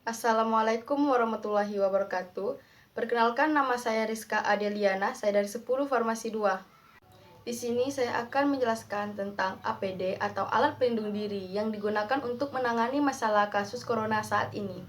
Assalamualaikum warahmatullahi wabarakatuh. Perkenalkan, nama saya Rizka Adeliana, saya dari 10 Farmasi 2. Di sini saya akan menjelaskan tentang APD atau alat pelindung diri yang digunakan untuk menangani masalah kasus corona saat ini.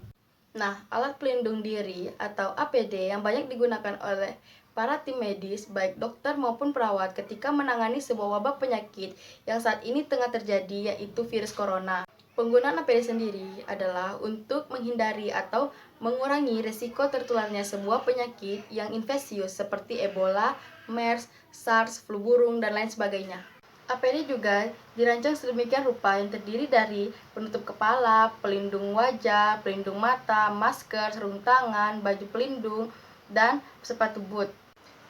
Nah, alat pelindung diri atau APD yang banyak digunakan oleh para tim medis, baik dokter maupun perawat ketika menangani sebuah wabah penyakit yang saat ini tengah terjadi, yaitu virus corona. Penggunaan APD sendiri adalah untuk menghindari atau mengurangi risiko tertularnya sebuah penyakit yang infeksius seperti Ebola, MERS, SARS, flu burung, dan lain sebagainya. APD juga dirancang sedemikian rupa yang terdiri dari penutup kepala, pelindung wajah, pelindung mata, masker, sarung tangan, baju pelindung, dan sepatu boot.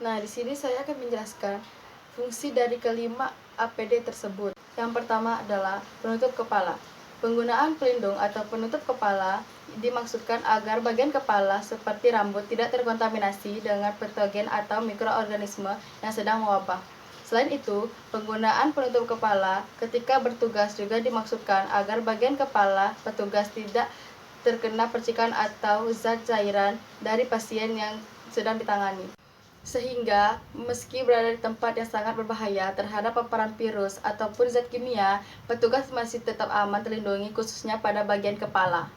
Nah, di sini saya akan menjelaskan fungsi dari kelima APD tersebut. Yang pertama adalah penutup kepala. Penggunaan pelindung atau penutup kepala dimaksudkan agar bagian kepala seperti rambut tidak terkontaminasi dengan patogen atau mikroorganisme yang sedang mewabah. Selain itu, penggunaan penutup kepala ketika bertugas juga dimaksudkan agar bagian kepala petugas tidak terkena percikan atau zat cairan dari pasien yang sedang ditangani. Sehingga meski berada di tempat yang sangat berbahaya terhadap paparan virus ataupun zat kimia, petugas masih tetap aman terlindungi khususnya pada bagian kepala.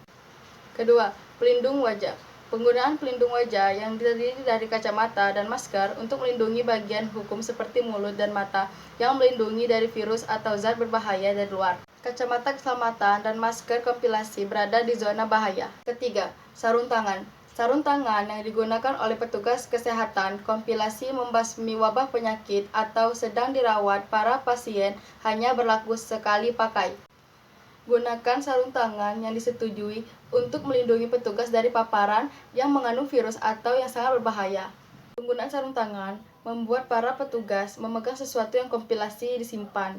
Kedua, pelindung wajah. Penggunaan pelindung wajah yang terdiri dari kacamata dan masker untuk melindungi bagian hukum seperti mulut dan mata yang melindungi dari virus atau zat berbahaya dari luar. Kacamata keselamatan dan masker kompilasi berada di zona bahaya. Ketiga, sarung tangan. Sarung tangan yang digunakan oleh petugas kesehatan kompilasi membasmi wabah penyakit atau sedang dirawat para pasien hanya berlaku sekali pakai. Gunakan sarung tangan yang disetujui untuk melindungi petugas dari paparan yang mengandung virus atau yang sangat berbahaya. Penggunaan sarung tangan membuat para petugas memegang sesuatu yang kompilasi disimpan.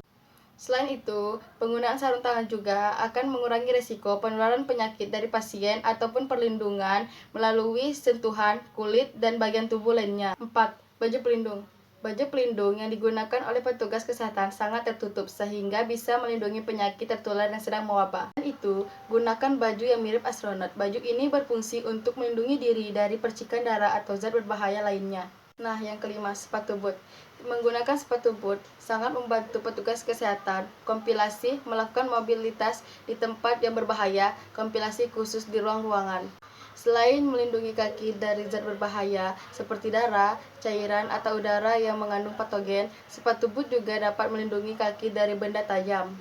Selain itu, penggunaan sarung tangan juga akan mengurangi risiko penularan penyakit dari pasien ataupun perlindungan melalui sentuhan, kulit, dan bagian tubuh lainnya. 4. Baju pelindung. Baju pelindung yang digunakan oleh petugas kesehatan sangat tertutup sehingga bisa melindungi penyakit tertular yang sedang mewabah. Dan itu, gunakan baju yang mirip astronot. Baju ini berfungsi untuk melindungi diri dari percikan darah atau zat berbahaya lainnya. Nah, yang kelima, sepatu boot. Menggunakan sepatu boot sangat membantu petugas kesehatan kompilasi melakukan mobilitas di tempat yang berbahaya, kompilasi khusus di ruang-ruangan. Selain melindungi kaki dari zat berbahaya seperti darah, cairan, atau udara yang mengandung patogen, sepatu boot juga dapat melindungi kaki dari benda tajam.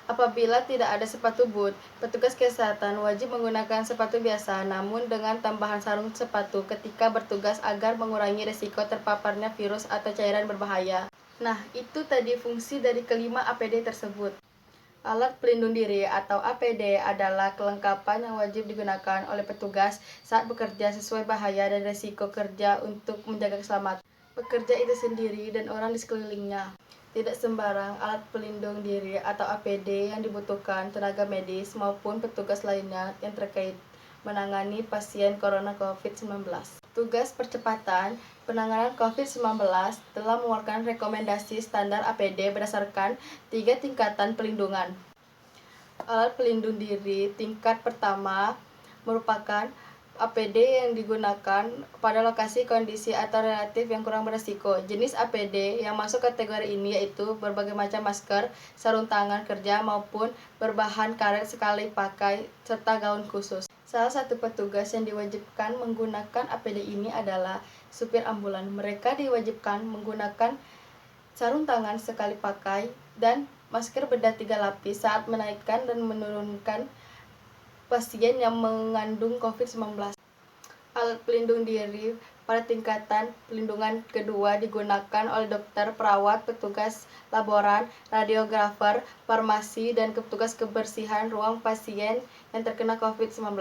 Apabila tidak ada sepatu boot, petugas kesehatan wajib menggunakan sepatu biasa namun dengan tambahan sarung sepatu ketika bertugas agar mengurangi risiko terpaparnya virus atau cairan berbahaya. Nah, itu tadi fungsi dari kelima APD tersebut. Alat pelindung diri atau APD adalah kelengkapan yang wajib digunakan oleh petugas saat bekerja sesuai bahaya dan risiko kerja untuk menjaga keselamatan pekerja itu sendiri dan orang di sekelilingnya. Tidak sembarang alat pelindung diri atau APD yang dibutuhkan tenaga medis maupun petugas lainnya yang terkait menangani pasien corona COVID-19. Tugas percepatan penanganan COVID-19 telah mengeluarkan rekomendasi standar APD berdasarkan 3 tingkatan pelindungan. Alat pelindung diri tingkat pertama merupakan APD yang digunakan pada lokasi kondisi atau relatif yang kurang beresiko. Jenis APD yang masuk kategori ini yaitu berbagai macam masker, sarung tangan kerja maupun berbahan karet sekali pakai, serta gaun khusus. Salah satu petugas yang diwajibkan menggunakan APD ini adalah supir ambulan. Mereka diwajibkan menggunakan sarung tangan sekali pakai dan masker bedah 3 lapis saat menaikkan dan menurunkan pasien yang mengandung COVID-19. Alat pelindung diri pada tingkatan pelindungan kedua digunakan oleh dokter, perawat, petugas laboran, radiografer, farmasi, dan petugas kebersihan ruang pasien yang terkena COVID-19.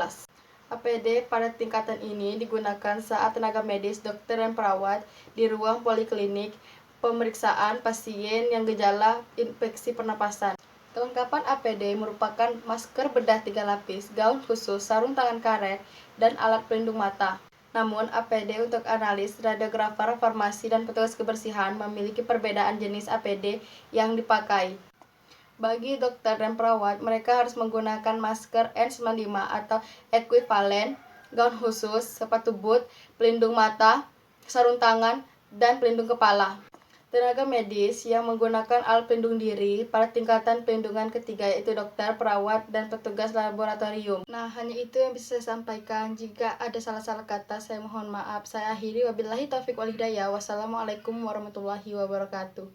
APD pada tingkatan ini digunakan saat tenaga medis, dokter, dan perawat di ruang poliklinik, pemeriksaan pasien yang gejala infeksi pernapasan. Kelengkapan APD merupakan masker bedah 3 lapis, gaun khusus, sarung tangan karet, dan alat pelindung mata. Namun, APD untuk analis, radiografer, farmasi, dan petugas kebersihan memiliki perbedaan jenis APD yang dipakai. Bagi dokter dan perawat, mereka harus menggunakan masker N95 atau ekuivalen, gaun khusus, sepatu boot, pelindung mata, sarung tangan, dan pelindung kepala. Tenaga medis yang menggunakan alat pelindung diri pada tingkatan pelindungan ketiga yaitu dokter, perawat, dan petugas laboratorium. Nah, hanya itu yang bisa saya sampaikan. Jika ada salah-salah kata, saya mohon maaf. Saya akhiri, wabillahi taufiq wal hidayah. Wassalamualaikum warahmatullahi wabarakatuh.